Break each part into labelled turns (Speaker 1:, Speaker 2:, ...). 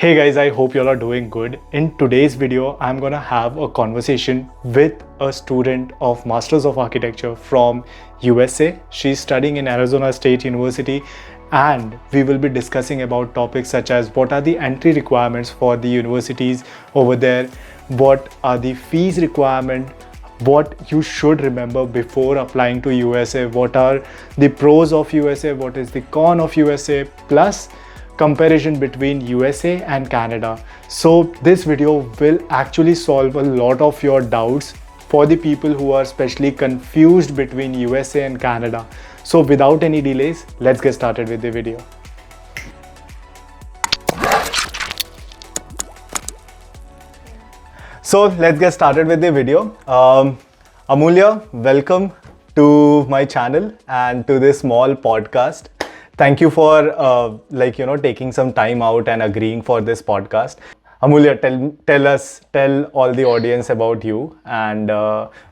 Speaker 1: Hey guys, I hope you all are doing good. In today's video, I'm gonna have a conversation with a student of Masters of Architecture from USA. She's studying in Arizona State University, and we will be discussing about topics such as what are the entry requirements for the universities over there, what are the fees requirement, what you should remember before applying to USA, what are the pros of USA, what is the con of USA, plus comparison between USA and Canada. So this video will actually solve a lot of your doubts for the people who are especially confused between USA and Canada. So without any delays, let's get started with the video. So let's get started with the video. Amulya, welcome to my channel and to this small podcast. Thank you for taking some time out and agreeing for this podcast. Amulya, tell all the audience about you and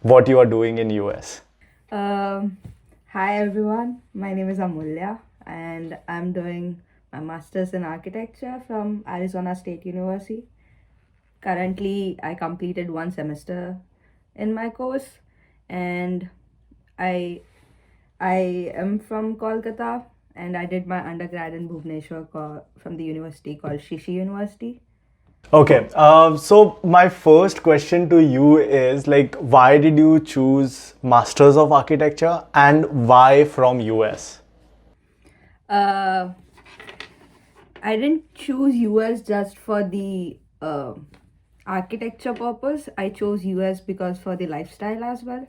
Speaker 1: what you are doing in US.
Speaker 2: Hi everyone, my name is Amulya and I'm doing my master's in architecture from Arizona State University. Currently, I completed one semester in my course and I am from Kolkata and I did my undergrad in Bhubaneswar from the university called Shishi University.
Speaker 1: Okay, so my first question to you is why did you choose Masters of Architecture and why from US?
Speaker 2: Uh, I didn't choose US just for the architecture purpose. I chose US because for the lifestyle as well.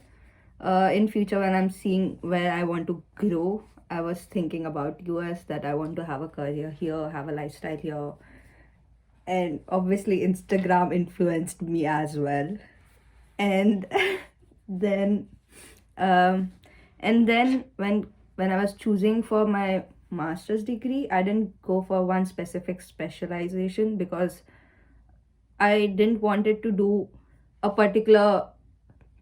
Speaker 2: In future, when I'm seeing where I want to grow, I was thinking about US, that I want to have a career here, have a lifestyle here, and obviously Instagram influenced me as well. And then um, and then when I was choosing for my master's degree, I didn't go for one specific specialization because I didn't wanted to do a particular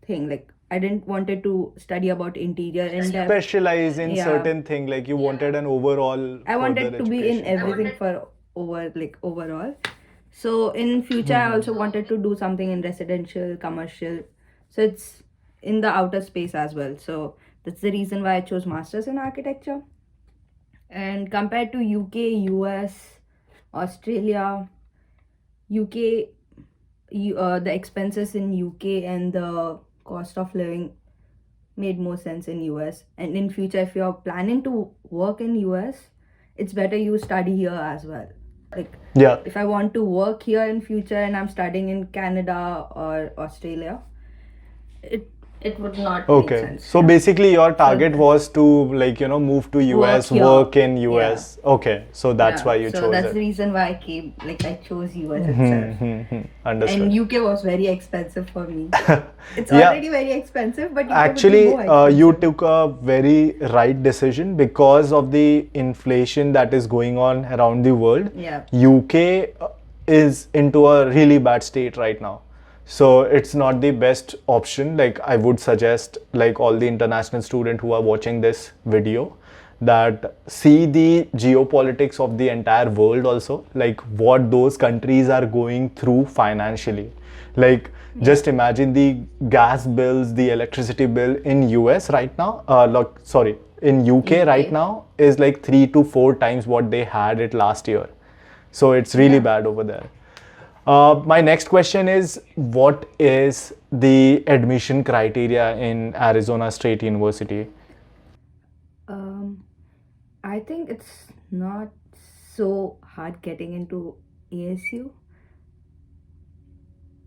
Speaker 2: thing. Like I didn't wanted to study about interior in depth.
Speaker 1: Specialize in
Speaker 2: Yeah.
Speaker 1: certain thing, like you wanted an overall
Speaker 2: I wanted
Speaker 1: further
Speaker 2: to be in
Speaker 1: education.
Speaker 2: everything for overall. So in future, I also wanted to do something in residential, commercial. So it's in the outer space as well. So that's the reason why I chose masters in architecture. And compared to UK, US, Australia, UK, the expenses in UK and the cost of living made more sense in US. And in future, if you're planning to work in US, it's better you study here as well. Like
Speaker 1: Yeah.
Speaker 2: if I want to work here in future and I'm studying in Canada or Australia, it would not make
Speaker 1: Okay.
Speaker 2: sense.
Speaker 1: So
Speaker 2: Yeah.
Speaker 1: basically your target was to move to US,
Speaker 2: here.
Speaker 1: work in US. Okay. So that's
Speaker 2: Yeah.
Speaker 1: why you
Speaker 2: So
Speaker 1: chose
Speaker 2: that's
Speaker 1: it.
Speaker 2: the reason why I chose US itself.
Speaker 1: Understood.
Speaker 2: And UK was very expensive for me. It's
Speaker 1: Yeah.
Speaker 2: already very expensive, but UK would be
Speaker 1: Actually,
Speaker 2: more expensive.
Speaker 1: you took a very right decision because of the inflation that is going on around the world.
Speaker 2: Yeah.
Speaker 1: UK is into a really bad state right now. So it's not the best option. Like I would suggest all the international students who are watching this video that see the geopolitics of the entire world also, like what those countries are going through financially. Like just imagine the gas bills, the electricity bill in US right now, in UK right now is like 3 to 4 times what they had it last year. So it's really bad over there. My next question is, what is the admission criteria in Arizona State University?
Speaker 2: I think it's not so hard getting into ASU.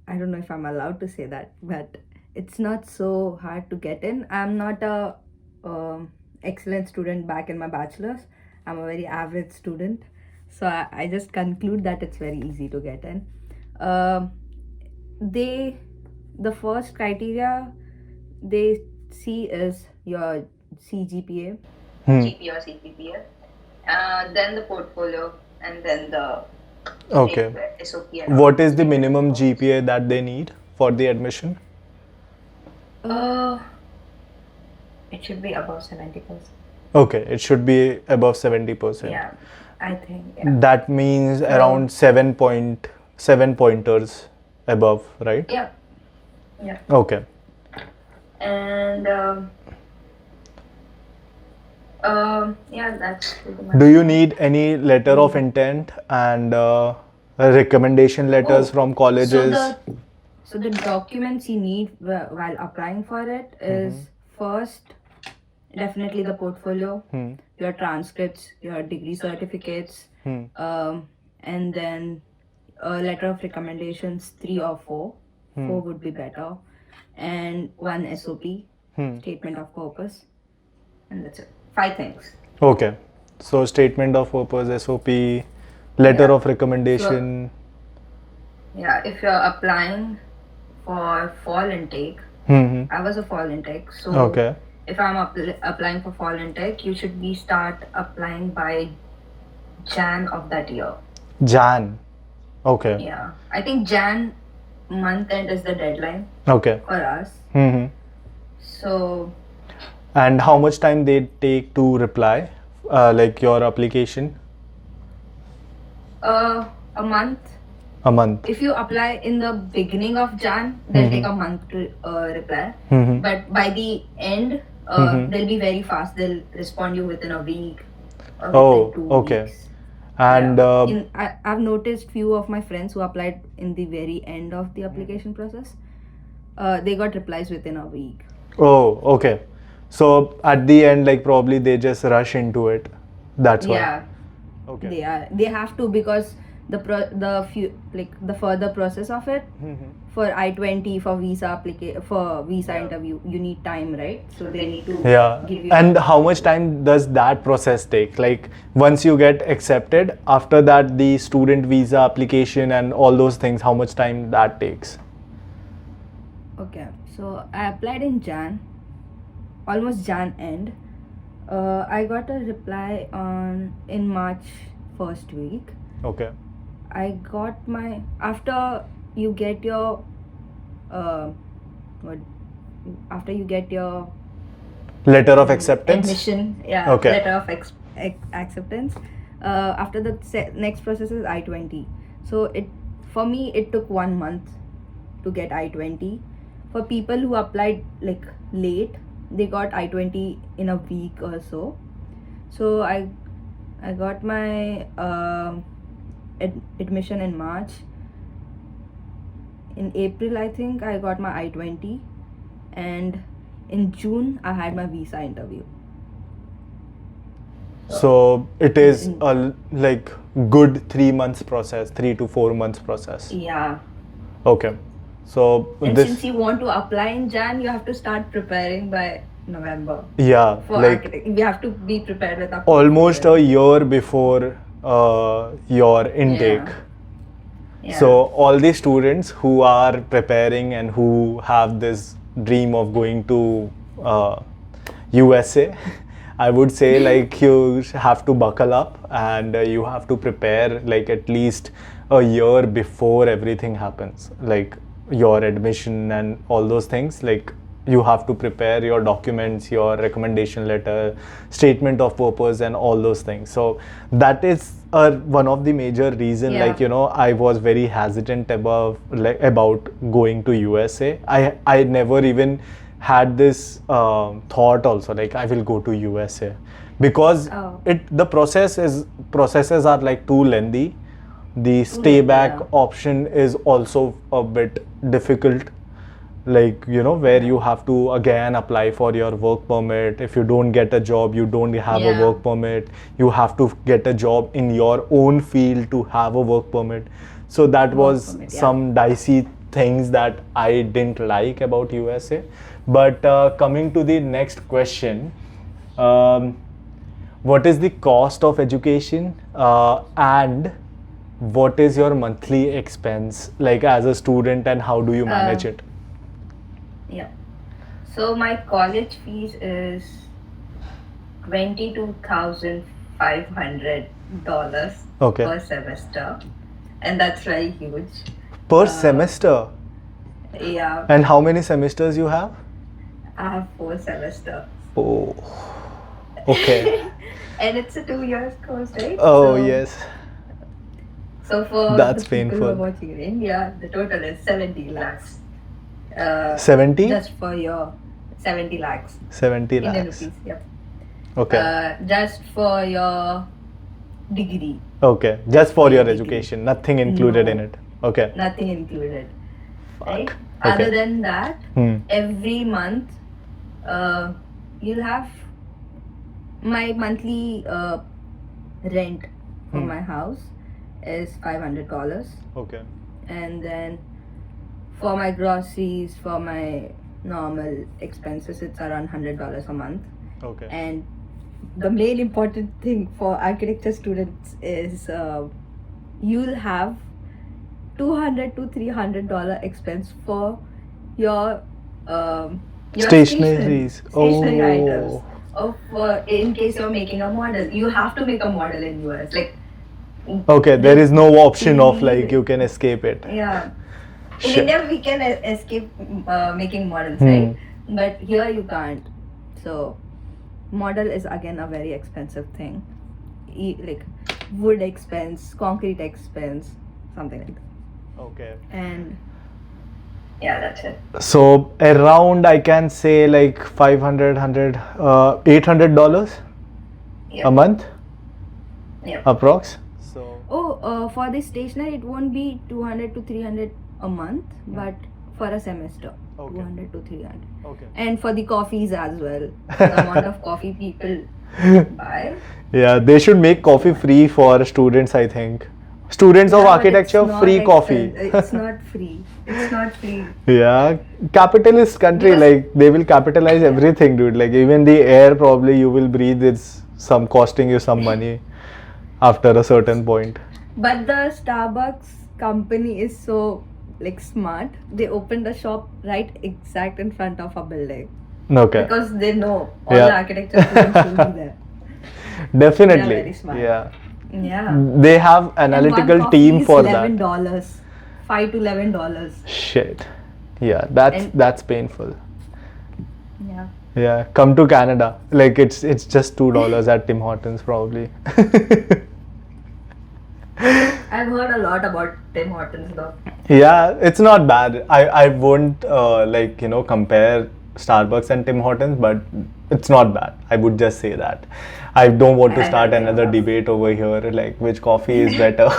Speaker 2: I don't know if I'm allowed to say that, but it's not so hard to get in. I'm not a excellent student back in my bachelor's. I'm a very average student, so I just conclude that it's very easy to get in. The first criteria they see is your CGPA, GPA or CPPA, then the portfolio, and then the
Speaker 1: Okay.
Speaker 2: SOP.
Speaker 1: What is the minimum GPA that they need for the admission?
Speaker 2: It should be above 70%.
Speaker 1: Okay, it should be above 70%.
Speaker 2: Yeah. I think, yeah.
Speaker 1: That means around 7 pointers above, right?
Speaker 2: Yeah. Yeah.
Speaker 1: Okay.
Speaker 2: And yeah, that's pretty much.
Speaker 1: Do you need any letter of intent and recommendation letters
Speaker 2: Oh,
Speaker 1: from colleges?
Speaker 2: So the documents you need while applying for it is first definitely the portfolio, your transcripts, your degree certificates, and then a letter of recommendations, 3 or 4. 4 would be better, and one SOP, statement of purpose, and that's it. 5 things.
Speaker 1: Okay. So statement of purpose, SOP, letter
Speaker 2: Yeah.
Speaker 1: of recommendation.
Speaker 2: Yeah, if you're applying for fall intake,
Speaker 1: Hmm.
Speaker 2: I was a fall intake, so
Speaker 1: Okay.
Speaker 2: if I'm applying for fall intake, you should be start applying by Jan of that year.
Speaker 1: Jan. Okay.
Speaker 2: Yeah, I think Jan month end is the deadline
Speaker 1: Okay.
Speaker 2: for us.
Speaker 1: Hmm.
Speaker 2: So
Speaker 1: And how much time they take to reply, like your application?
Speaker 2: a month.
Speaker 1: A month.
Speaker 2: If you apply in the beginning of Jan, they'll take a month to reply.
Speaker 1: Mhm.
Speaker 2: But by the end, they'll be very fast. They'll respond you within a week or within
Speaker 1: Oh,
Speaker 2: 2
Speaker 1: okay.
Speaker 2: weeks.
Speaker 1: And
Speaker 2: Yeah. I've noticed few of my friends who applied in the very end of the application process. They got replies within a week.
Speaker 1: oh, okay. So at the end, like probably they just rush into it. That's why.
Speaker 2: Yeah,
Speaker 1: Okay.
Speaker 2: they have to, because the further process of it for I-20 for visa interview, you need time, right? So they need to
Speaker 1: Yeah.
Speaker 2: give you.
Speaker 1: And how much time does that process take? Like once you get accepted, after that the student visa application and all those things, how much time that takes?
Speaker 2: Okay, so I applied in Jan, almost Jan end. I got a reply in March first week.
Speaker 1: Okay.
Speaker 2: I got my, after you get your what after you get your
Speaker 1: Letter of acceptance?
Speaker 2: admission, yeah,
Speaker 1: Okay.
Speaker 2: letter of acceptance. After the next process is I-20. So for me it took 1 month to get I-20. For people who applied like late, they got I-20 in a week or so. So I got my admission in March. In April, I think I got my I-20, and in June I had my visa interview.
Speaker 1: So it is a like good 3 months process, 3 to 4 months process.
Speaker 2: Yeah.
Speaker 1: Okay. So
Speaker 2: And
Speaker 1: this,
Speaker 2: since you want to apply in Jan, you have to start preparing by November.
Speaker 1: yeah,
Speaker 2: For
Speaker 1: like
Speaker 2: architect, we have to be prepared with our
Speaker 1: almost a
Speaker 2: portfolio.
Speaker 1: year before your intake.
Speaker 2: Yeah.
Speaker 1: So all the students who are preparing and who have this dream of going to USA, I would say like you have to buckle up and you have to prepare like at least a year before everything happens, like your admission and all those things. Like you have to prepare your documents, your recommendation letter, statement of purpose, and all those things. So that is one of the major reason.
Speaker 2: Yeah.
Speaker 1: Like I was very hesitant about going to USA. I never even had this thought also, like I will go to USA, because
Speaker 2: Oh.
Speaker 1: the processes are like too lengthy. The stay back
Speaker 2: yeah.
Speaker 1: option is also a bit difficult, like where you have to again apply for your work permit. If you don't get a job, you don't have a
Speaker 2: Yeah.
Speaker 1: work permit. You have to get a job in your own field to have a work permit. So that
Speaker 2: Work
Speaker 1: was
Speaker 2: permit, yeah.
Speaker 1: some dicey things that I didn't like about USA. But coming to the next question, what is the cost of education and what is your monthly expense like as a student, and how do you manage it?
Speaker 2: Yeah. So my college fees is $22,500
Speaker 1: Okay.
Speaker 2: per semester, and that's very huge.
Speaker 1: Per semester?
Speaker 2: Yeah,
Speaker 1: And how many semesters you have?
Speaker 2: I have 4 semesters.
Speaker 1: Oh, okay.
Speaker 2: And it's a 2 years course, right?
Speaker 1: Oh,
Speaker 2: So-
Speaker 1: yes.
Speaker 2: So for
Speaker 1: That's
Speaker 2: the people who are
Speaker 1: painful.
Speaker 2: watching in India, the total is 70 lakhs.
Speaker 1: 70?
Speaker 2: Just for your 70 lakhs.
Speaker 1: 70
Speaker 2: Indian
Speaker 1: lakhs.
Speaker 2: rupees, yep.
Speaker 1: Okay.
Speaker 2: Just for your degree,
Speaker 1: Okay. Just for
Speaker 2: for
Speaker 1: your
Speaker 2: your degree.
Speaker 1: education. Nothing included
Speaker 2: No.
Speaker 1: in it. Okay.
Speaker 2: nothing included. Right?
Speaker 1: Fuck.
Speaker 2: Other
Speaker 1: Okay.
Speaker 2: than that,
Speaker 1: Hmm.
Speaker 2: every month you'll have my monthly rent for
Speaker 1: Hmm.
Speaker 2: my house is $500,
Speaker 1: Okay.
Speaker 2: and then for my groceries, for my normal expenses, it's around $100 a month.
Speaker 1: Okay.
Speaker 2: And the main important thing for architecture students is you'll have $200 to $300 expense for your
Speaker 1: Stationaries.
Speaker 2: stationery
Speaker 1: Oh.
Speaker 2: items. Or for in case you're making a model, you have to make a model in US. Like
Speaker 1: Okay. There is no option of
Speaker 2: Really?
Speaker 1: like you can escape it.
Speaker 2: yeah, in
Speaker 1: Shit.
Speaker 2: India we can escape making models,
Speaker 1: Hmm.
Speaker 2: right? But here you can't. So model is again a very expensive thing. Like wood expense, concrete expense, something like that.
Speaker 1: Okay.
Speaker 2: And yeah, that's it.
Speaker 1: So around I can say like 500, $800
Speaker 2: Yeah.
Speaker 1: a month
Speaker 2: Yeah.
Speaker 1: approx. So
Speaker 2: Oh, for the stationery, it won't be 200 to 300 a month, but for a semester,
Speaker 1: Okay.
Speaker 2: 200 to 300.
Speaker 1: okay.
Speaker 2: And for the coffees as well, the amount of coffee people buy.
Speaker 1: Yeah, they should make coffee free for students, I think. Students of
Speaker 2: Yeah, but
Speaker 1: architecture,
Speaker 2: it's not
Speaker 1: free coffee.
Speaker 2: It's not free. It's not free.
Speaker 1: Yeah, capitalist country,
Speaker 2: Yes.
Speaker 1: like they will capitalize everything, dude. Like even the air probably you will breathe, it's some costing you some money after a certain point.
Speaker 2: But the Starbucks company is so like smart. They opened a shop right exact in front of a building
Speaker 1: Okay.
Speaker 2: because they know all
Speaker 1: Yeah.
Speaker 2: the architecture students will be there.
Speaker 1: Definitely.
Speaker 2: very smart.
Speaker 1: Yeah.
Speaker 2: Yeah.
Speaker 1: They have analytical
Speaker 2: and one
Speaker 1: team
Speaker 2: coffee
Speaker 1: for
Speaker 2: is
Speaker 1: that.
Speaker 2: $11, $5 to $11.
Speaker 1: Shit. Yeah, that's
Speaker 2: And-
Speaker 1: that's painful.
Speaker 2: Yeah.
Speaker 1: Yeah, come to Canada. Like it's just $2 at Tim Hortons probably.
Speaker 2: I've heard a lot about Tim Hortons though.
Speaker 1: Yeah, it's not bad. I won't like compare Starbucks and Tim Hortons, but it's not bad. I would just say that. I don't want to
Speaker 2: I
Speaker 1: start
Speaker 2: like
Speaker 1: another
Speaker 2: Starbucks.
Speaker 1: debate over here, like which coffee is better.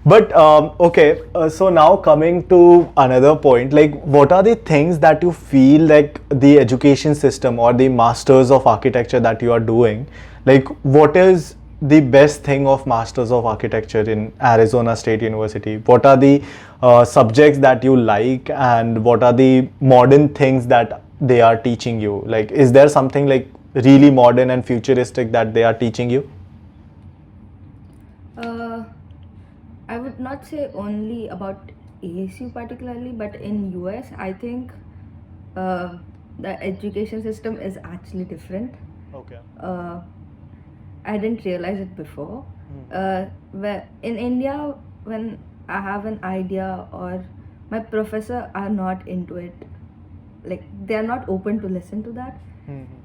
Speaker 1: But okay, so now coming to another point, like what are the things that you feel like the education system or the masters of architecture that you are doing, like what is the best thing of masters of architecture in Arizona State University? What are the subjects that you like, and what are the modern things that they are teaching you? Like, is there something like really modern and futuristic that they are teaching you?
Speaker 2: I would not say only about ASU particularly, but in US, I think the education system is actually different.
Speaker 1: Okay.
Speaker 2: I didn't realize it before. Where in India, when I have an idea or my professor are not into it, like they are not open to listen to that,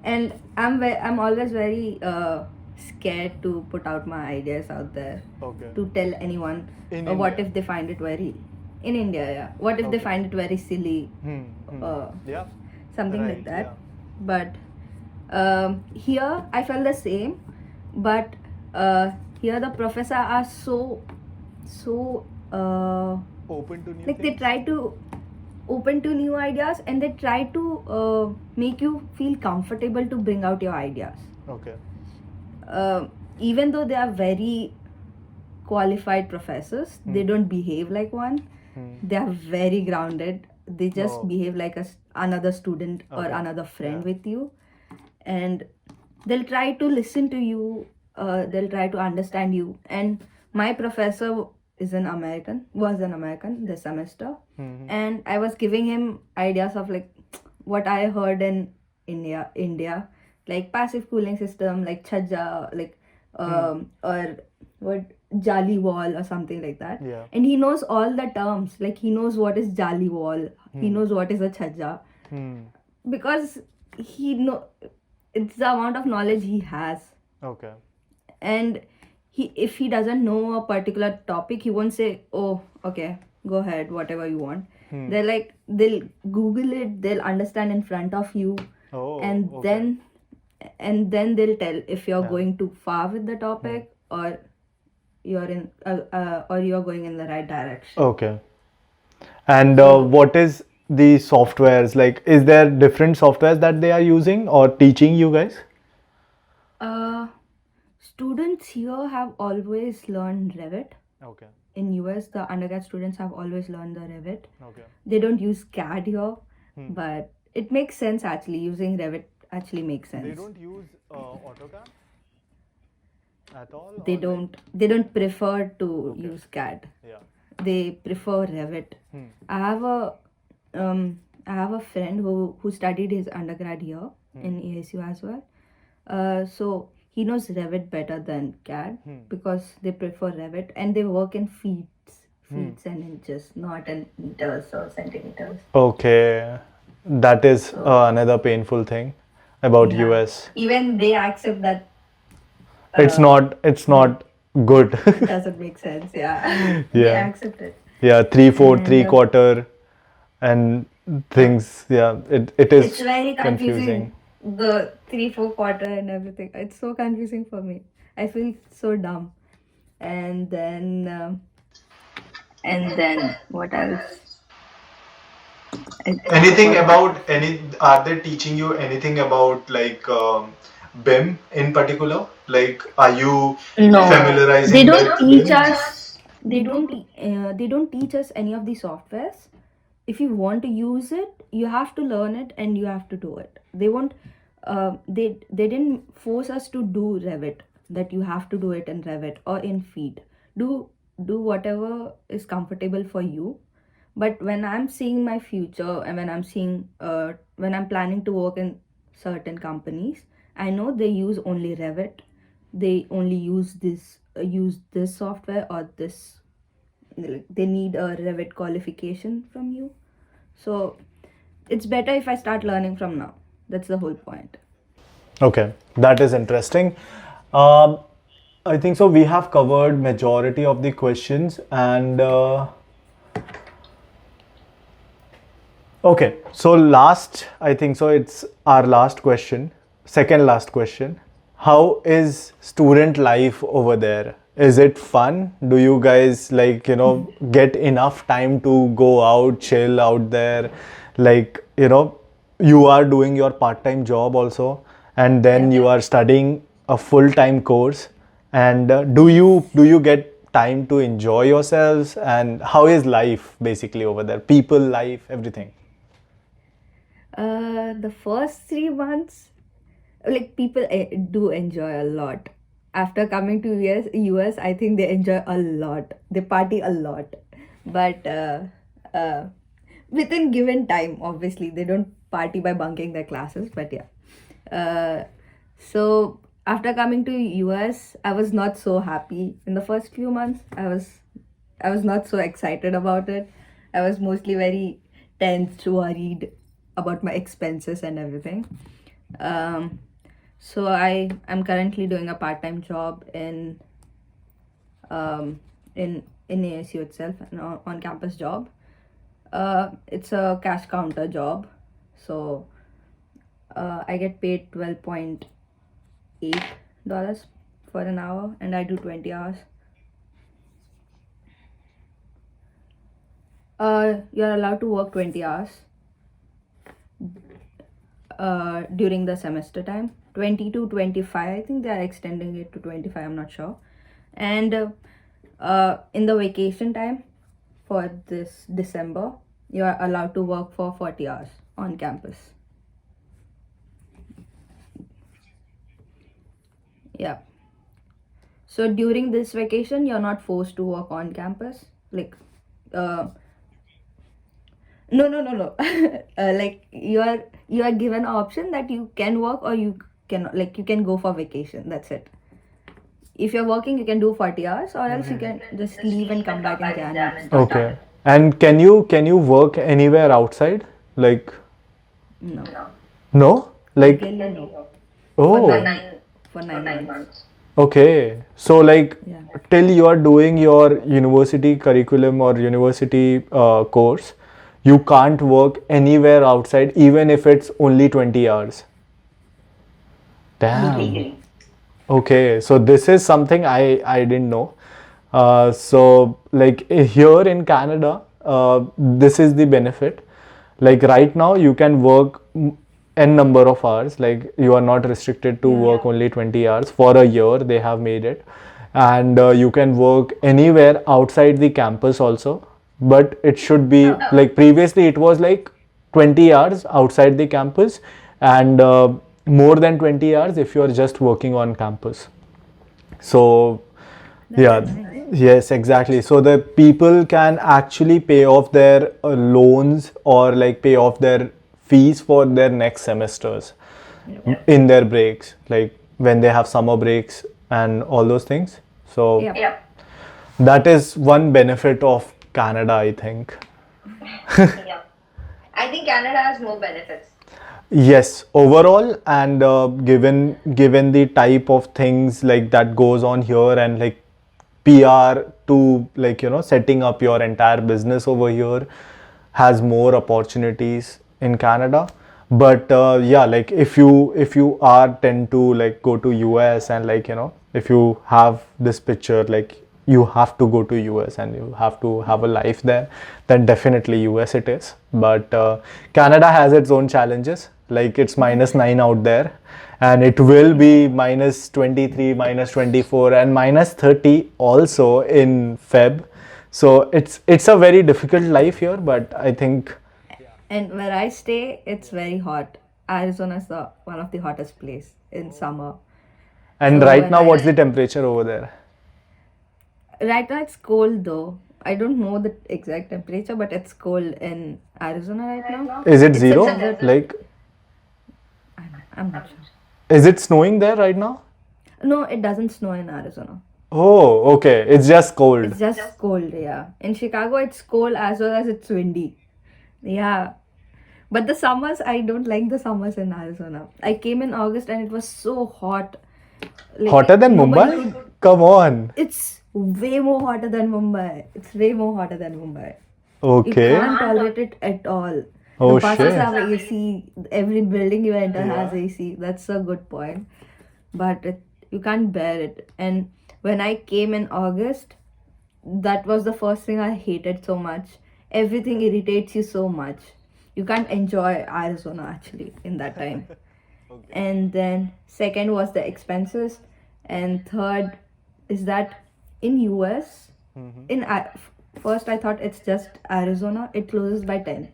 Speaker 2: and I'm always very scared to put out my ideas out there
Speaker 1: Okay.
Speaker 2: to tell anyone.
Speaker 1: In
Speaker 2: What
Speaker 1: India?
Speaker 2: if they find it very in India? Yeah. What if they
Speaker 1: Okay.
Speaker 2: find it very silly?
Speaker 1: Yeah.
Speaker 2: Something like
Speaker 1: Right,
Speaker 2: that.
Speaker 1: yeah.
Speaker 2: But here I felt the same, but here the professor are so
Speaker 1: Open to new
Speaker 2: like they try to open to new ideas, and they try to make you feel comfortable to bring out your ideas,
Speaker 1: Okay.
Speaker 2: even though they are very qualified professors. They don't behave like one. They are very grounded. They just
Speaker 1: Oh.
Speaker 2: behave like another student or
Speaker 1: Okay.
Speaker 2: another friend
Speaker 1: Yeah.
Speaker 2: with you, and they'll try to listen to you. They'll try to understand you. And my professor was an American this semester, and I was giving him ideas of like what I heard in India, like passive cooling system, like chhaja, like or what jali wall or something like that.
Speaker 1: Yeah.
Speaker 2: And he knows all the terms. Like he knows what is jali wall. He knows what is a chhaja, because he know it's the amount of knowledge he has.
Speaker 1: Okay.
Speaker 2: And if he doesn't know a particular topic, he won't say, oh, okay, go ahead, whatever you want. They're like, they'll Google it, they'll understand in front of you,
Speaker 1: Oh,
Speaker 2: and
Speaker 1: okay.
Speaker 2: then they'll tell if you're
Speaker 1: Yeah.
Speaker 2: going too far with the topic, or you're going in the right direction.
Speaker 1: Okay. And what is the softwares like? Is there different softwares that they are using or teaching you guys?
Speaker 2: uh Students here have always learned Revit.
Speaker 1: Okay.
Speaker 2: In US, the undergrad students have always learned the Revit.
Speaker 1: Okay.
Speaker 2: They don't use CAD here, but it makes sense actually. Using Revit actually makes sense.
Speaker 1: They don't use AutoCAD at all?
Speaker 2: They don't prefer to use CAD.
Speaker 1: Yeah.
Speaker 2: They prefer Revit. I have a friend who studied his undergrad here in ASU as well. So he knows Revit better than CAD because they prefer Revit, and they work in feet and inches, not in meters or centimeters.
Speaker 1: Okay. That is another painful thing about US.
Speaker 2: Even they accept that
Speaker 1: It's not good.
Speaker 2: doesn't make sense. Yeah. They
Speaker 1: Yeah.
Speaker 2: accept it.
Speaker 1: Yeah, 3/4,
Speaker 2: And,
Speaker 1: 3/4 and things. Yeah, it is
Speaker 2: It's very confusing. The 3/4 and everything. It's so confusing for me. I feel so dumb. And then what else?
Speaker 1: Anything about are they teaching you anything about like BIM in particular? Like, are you
Speaker 2: No,
Speaker 1: familiarizing
Speaker 2: they don't
Speaker 1: with
Speaker 2: teach
Speaker 1: BIM?
Speaker 2: us. They don't teach us any of the softwares. If you want to use it, you have to learn it and you have to do it. They won't. They didn't force us to do Revit. That you have to do it in Revit or in Feed. Do whatever is comfortable for you. But when I'm seeing my future, and when I'm planning to work in certain companies, I know they use only Revit. They only use this software or this. They need a Revit qualification from you. So it's better if I start learning from now. That's the whole point.
Speaker 1: Okay, that is interesting. Um, I think so. We have covered majority of the questions, and okay. So last, I think so. It's our last question, second last question. How is student life over there? Is it fun? Do you guys like get enough time to go out, chill out there? Like you are doing your part-time job also, and then you are studying a full-time course. And do you get time to enjoy yourselves? And how is life basically over there? People, life, everything.
Speaker 2: The first 3 months, like people do enjoy a lot. After coming to US, I think they enjoy a lot. They party a lot, but uh, within given time, obviously they don't party by bunking their classes. But yeah, so after coming to US, I was not so happy in the first few months. I was not so excited about it. I was mostly very tense, worried about my expenses and everything. Um, so I am currently doing a part-time job um, in ASU itself, an on-campus job. It's a cash counter job, so I get paid $12.8 for an hour, and I do 20 hours. You're allowed to work 20 hours during the semester time, 20 to 25. I think they are extending it to 25, I'm not sure. And in the vacation time for this December, you are allowed to work for 40 hours on campus. Yeah. So during this vacation, you're not forced to work on campus. Like, no. Like you are given an option that you can work or you cannot. Like you can go for vacation. That's it. If you're working, you can do 40 hours, or else you can just leave and come back in January.
Speaker 1: Okay. And can you work anywhere outside? Like
Speaker 2: No.
Speaker 1: no? Like
Speaker 2: Legally, no.
Speaker 1: oh.
Speaker 2: for 9 months.
Speaker 1: Okay, so like
Speaker 2: Yeah.
Speaker 1: till you are doing your university curriculum or university course, you can't work anywhere outside, even if it's only 20 hours. Damn.
Speaker 2: Legally.
Speaker 1: Okay, so this is something I didn't know. So like here in Canada, this is the benefit. Like right now, you can work n number of hours. Like you are not restricted to
Speaker 2: Yeah.
Speaker 1: work only 20 hours for a year. They have made it, and you can work anywhere outside the campus also. But it should be like previously it was like 20 hours outside the campus, and more than 20 hours if you are just working on campus. So yeah,
Speaker 2: That's nice.
Speaker 1: yes, exactly. So the people can actually pay off their loans or like pay off their fees for their next semesters in their breaks, like when they have summer breaks and all those things. So
Speaker 2: Yep.
Speaker 1: that is one benefit of Canada, I think.
Speaker 3: Yeah. I think Canada has more benefits.
Speaker 1: Yes, overall, and given the type of things like that goes on here, and like PR to like setting up your entire business over here has more opportunities in Canada. But yeah, like if you are tend to like go to US, and like if you have this picture like you have to go to US and you have to have a life there, then definitely US it is. But Canada has its own challenges, like it's -9 out there, and it will be -23, -24, and -30 also in Feb. So it's a very difficult life here, but I think
Speaker 2: And where I stay, it's very hot. Arizona is one of the hottest place in summer.
Speaker 1: and
Speaker 2: So
Speaker 1: right
Speaker 2: when
Speaker 1: now
Speaker 2: I-
Speaker 1: what's the temperature over there?
Speaker 2: Right now it's cold though. I don't know the exact temperature, but it's cold in Arizona right now.
Speaker 1: Is it
Speaker 2: It's a
Speaker 1: zero?
Speaker 2: desert.
Speaker 1: Like
Speaker 2: I'm not sure.
Speaker 1: is it snowing there right now?
Speaker 2: No, it doesn't snow in Arizona.
Speaker 1: Oh, okay. It's just cold.
Speaker 2: It's just cold, yeah. In Chicago, it's cold as well as it's windy. Yeah. But the summers, I don't like the summers in Arizona. I came in August and it was so hot. Like,
Speaker 1: Hotter than
Speaker 2: nobody
Speaker 1: Mumbai?
Speaker 2: could-
Speaker 1: Come on.
Speaker 2: It's way more hotter than Mumbai. It's way more hotter than Mumbai. You
Speaker 1: Okay.
Speaker 2: can't tolerate it at all.
Speaker 1: Oh,
Speaker 2: The buses
Speaker 1: shit.
Speaker 2: have AC. Every building you enter has AC. That's a good point. But you can't bear it. And when I came in August, that was the first thing I hated so much. Everything irritates you so much. You can't enjoy Arizona actually in that time. And then second was the expenses, and third is that in US, first I thought it's just Arizona. It closes by 10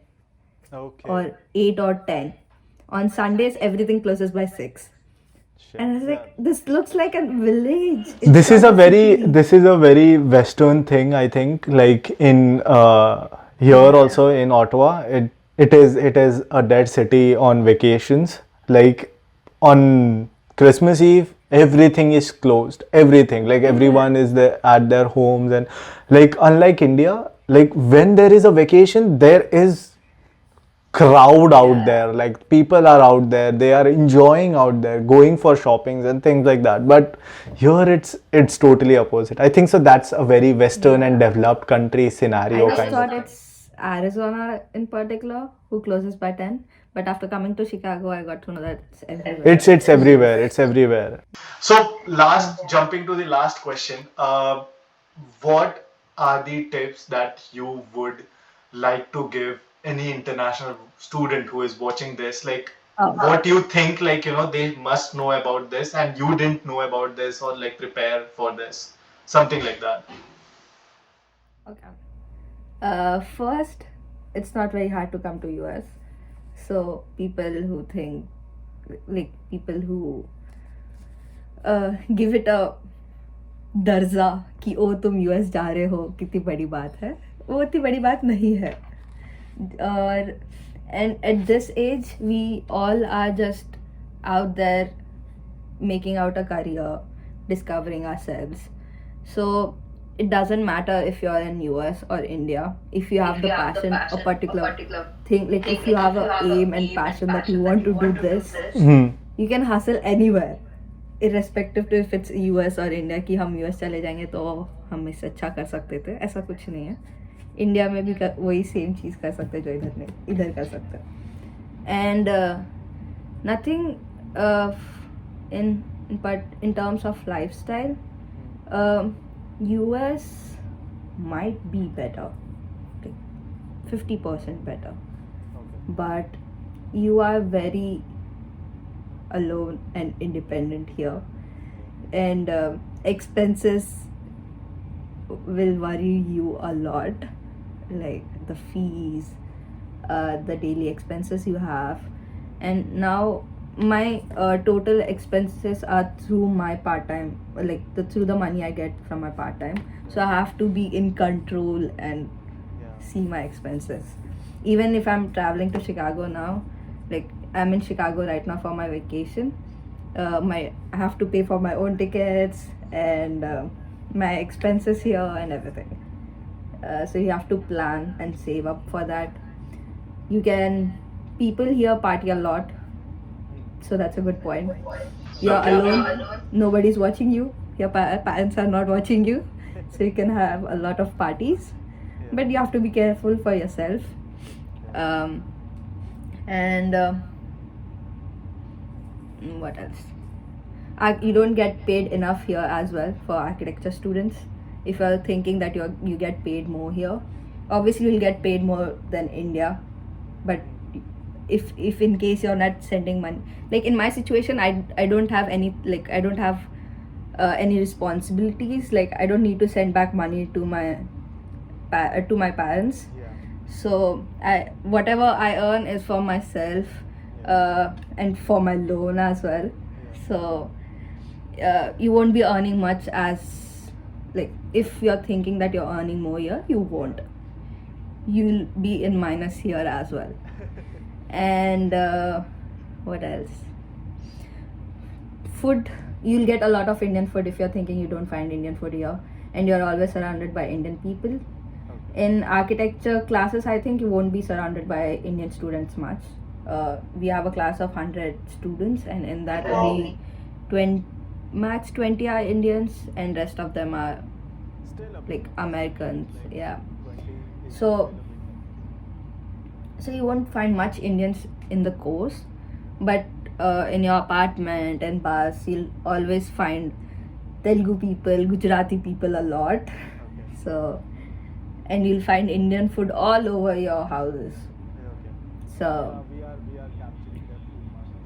Speaker 1: Okay.
Speaker 2: or 8 or 10. On Sundays, everything closes by 6. And I was like, this looks like a village. It's
Speaker 1: This is
Speaker 2: not
Speaker 1: a very
Speaker 2: city."
Speaker 1: this is a very Western thing, I think. Like in here also in Ottawa, it is a dead city on vacations. Like on Christmas Eve, everything is closed. Everything, like everyone is there at their homes, and like unlike India, like when there is a vacation, there is crowd out there, like people are out there, they are enjoying out there, going for shoppings and things like that. But here it's totally opposite, I think. So that's a very Western and developed country scenario
Speaker 2: I just
Speaker 1: kind
Speaker 2: thought
Speaker 1: of.
Speaker 2: it's Arizona in particular who closes by 10. But after coming to Chicago, I got to know that it's everywhere.
Speaker 1: It's everywhere, it's everywhere. So jumping to the last question, what are the tips that you would like to give any international student who is watching this? Like, what do you think, like, they must know about this and you didn't know about this, or like prepare for this? Something like that.
Speaker 2: Okay. First, it's not very hard to come to US. So people who think, like people who give it a दर्जा कि ओ तुम US जा रहे हो कितनी बड़ी बात है, वो इतनी बड़ी बात नहीं है. और and at this age we all are just out there making out a career, discovering ourselves. So it doesn't matter if you're in US or India. If you have the passion, a particular thing, like if you have an aim and passion that you want to do this,
Speaker 1: Hmm.
Speaker 2: you can hustle anywhere. irrespective to if it's US or India कि हम US चले जाएंगे तो हम इससे अच्छा कर सकते थे, ऐसा कुछ नहीं है. इंडिया में भी वही सेम चीज़ कर सकते जो इधर कर सकते. And nothing in terms of lifestyle, US might be better, like 50% better, but you are very alone and independent here, and expenses will worry you a lot, like the fees, the daily expenses you have. And now my total expenses are through my part-time, like through the money I get from my part-time, so I have to be in control and see my expenses. Even if I'm traveling to Chicago now, like I'm in Chicago right now for my vacation, I have to pay for my own tickets and my expenses here and everything. So you have to plan and save up for that. People here party a lot, so that's a good point. You're alone, nobody's watching you, your parents are not watching you, so you can have a lot of parties, but you have to be careful for yourself. And what else? You don't get paid enough here as well for architecture students. If you're thinking that you get paid more here, obviously you'll get paid more than India, but if in case you're not sending money, like in my situation, I don't have any, like I don't have any responsibilities, like I don't need to send back money to my parents. So whatever I earn is for myself, and for my loan as well. So you won't be earning much, as like if you're thinking that you're earning more here, you won't. You'll be in minus here as well. And what else? Food, you'll get a lot of Indian food if you're thinking you don't find Indian food here, and you're always surrounded by Indian people. In architecture classes, I think you won't be surrounded by Indian students much. We have a class of 100 students, and in that only max 20 are Indians, and rest of them are like Americans. Yeah. So you won't find much Indians in the course, but in your apartment and bus, you'll always find Telugu people, Gujarati people a lot. So, and you'll find Indian food all over your houses. So
Speaker 1: we are capturing their food master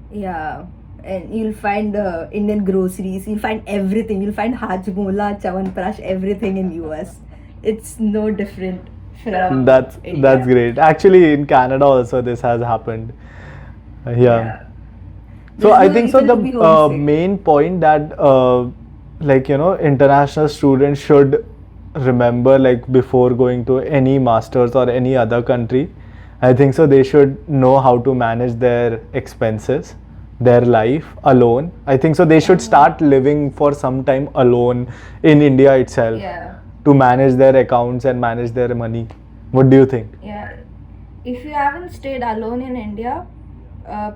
Speaker 1: slowly.
Speaker 2: yeah, and you'll find Indian groceries. You'll find everything. You'll find Hajmola, Chyawanprash, everything in US. It's no different from
Speaker 1: That's
Speaker 2: India.
Speaker 1: great. Actually, in Canada also this has happened. Yeah. So
Speaker 2: There's
Speaker 1: I
Speaker 2: no
Speaker 1: think so.
Speaker 2: reason to be
Speaker 1: The
Speaker 2: homesick.
Speaker 1: main point that like international students should remember, like before going to any masters or any other country, I think so they should know how to manage their expenses, their life alone. I think so they should start living for some time alone in India itself,
Speaker 2: Yeah.
Speaker 1: to manage their accounts and manage their money. What do you think?
Speaker 2: Yeah. If you haven't stayed alone in India,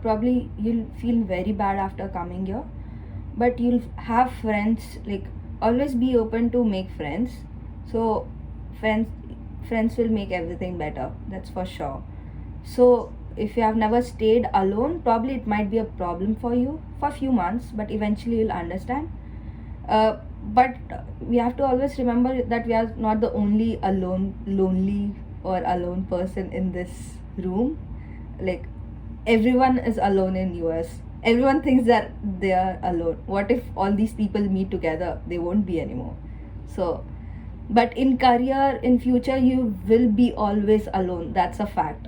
Speaker 2: probably you'll feel very bad after coming here. But you'll have friends, like always be open to make friends. So friends will make everything better. That's for sure. So if you have never stayed alone, probably it might be a problem for you for a few months, but eventually you'll understand. But we have to always remember that we are not the only lonely or alone person in this room. Like everyone is alone in US. Everyone thinks that they are alone. What if all these people meet together? They won't be anymore. So, but in career, in future, you will be always alone. That's a fact.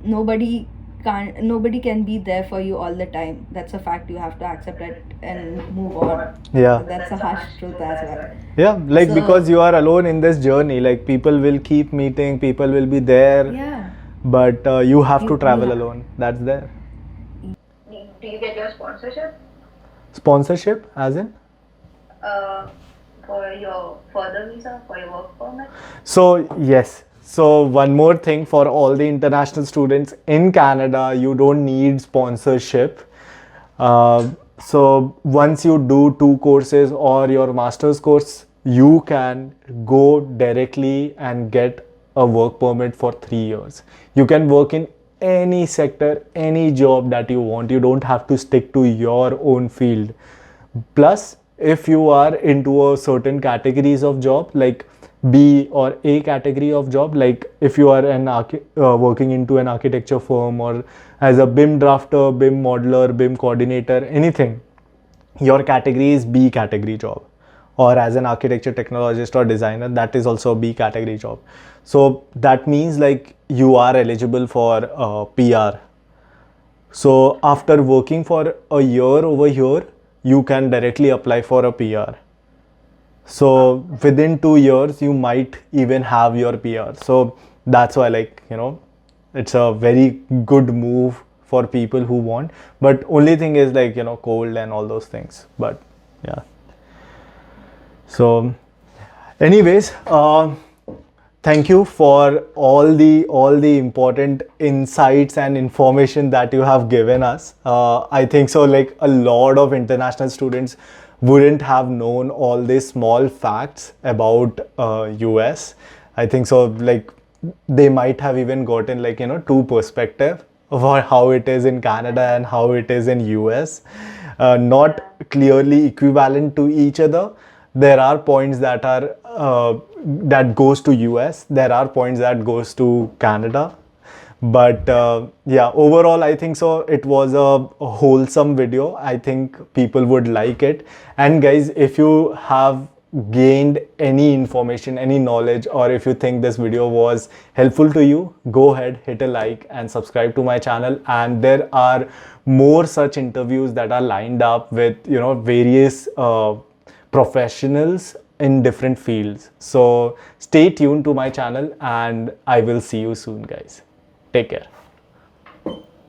Speaker 2: Nobody can be there for you all the time. That's a fact. You have to accept it and move on.
Speaker 1: Yeah.
Speaker 2: That's a harsh truth as well.
Speaker 1: Yeah, like
Speaker 2: So-
Speaker 1: because you are alone in this journey, like people will keep meeting, people will be there,
Speaker 2: Yeah.
Speaker 1: but you have to
Speaker 2: You
Speaker 1: travel
Speaker 2: have-
Speaker 1: alone. That's there.
Speaker 3: Do you get your sponsorship
Speaker 1: Sponsorship, as in?
Speaker 3: for your further visa, for your work permit?
Speaker 1: So, yes. So, one more thing for all the international students in Canada, you don't need sponsorship. So once you do 2 courses or your master's course, you can go directly and get a work permit for 3 years. You can work in any sector, any job that you want. You don't have to stick to your own field. Plus, if you are into a certain categories of job like B or A category of job, like if you are working into an architecture firm or as a BIM drafter, BIM modeler, BIM coordinator, anything, your category is B category job. Or as an architecture technologist or designer, that is also a B category job. So that means like you are eligible for PR. So after working for a year over here, you can directly apply for a PR. So within 2 years, you might even have your PR. So that's why, like, it's a very good move for people who want. But only thing is like, cold and all those things. But yeah. So anyways, thank you for all the important insights and information that you have given us. I think so like a lot of international students wouldn't have known all these small facts about US. I think so like they might have even gotten like two perspective of how it is in Canada and how it is in US. Not clearly equivalent to each other. There are points that are that goes to US. There are points that goes to Canada. But yeah, overall I think so it was a wholesome video. I think people would like it. And guys, if you have gained any information, any knowledge, or if you think this video was helpful to you, go ahead, hit a like and subscribe to my channel. And there are more such interviews that are lined up with various professionals in different fields. So stay tuned to my channel and I will see you soon, guys. Take care.